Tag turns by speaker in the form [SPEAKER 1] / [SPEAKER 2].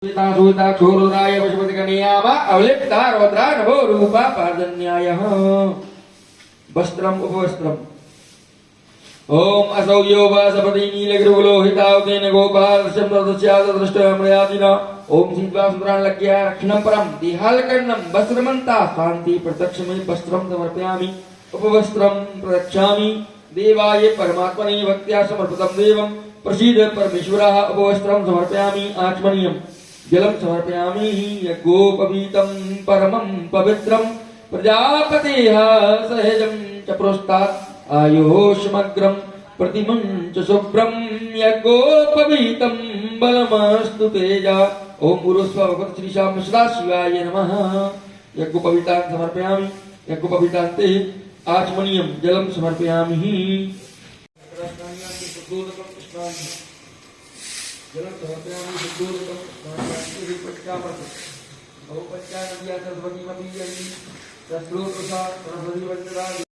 [SPEAKER 1] सूता क्षोरुद्राय पशुपतिकन्याम अवलिप्ता रौद्रा नभो रूपा पार्जन्यायः वस्त्रम् उपवस्त्रम् ओम असौ यो वा सपति नीलगिरिलोहितावतेन गोपालस्य दृष्टमयादिना ओम सीत्वा सुंदरान् लग्या रक्षणं परं दिहालकर्णं वस्त्रमन्ता शान्ति प्रत्यक्षमे वस्त्रं समर्पयामि उपवस्त्रं प्रदक्षामि देवाय परमात्मने भक्त्या समर्पितं देवं प्रसीद परमेश्वरः उपवस्त्रं समर्पयामि आचमनीयम् जलम समर्पयामि यज्ञोपवीतं परमं पवित्रं प्रजापतेः सहजं च प्रोस्तात् आयुः समग्रं प्रतिमं च शुभ्रं यज्ञोपवीतं बलमस्तु तेजा ओम गुरुस्व भगवत श्री श्याम सदाशिवाय नमः। यज्ञोपवीतान् समर्पयामि यज्ञोपवीतान्ते आचमनीयं जलम समर्पयामि जलम समर्पयामि शुद्धोदकं स्नानार्थी पट्टामर्थ बहुपट्टा नद्या सरस्वती मती जली शस्त्रोत्सा सरस्वती वंदना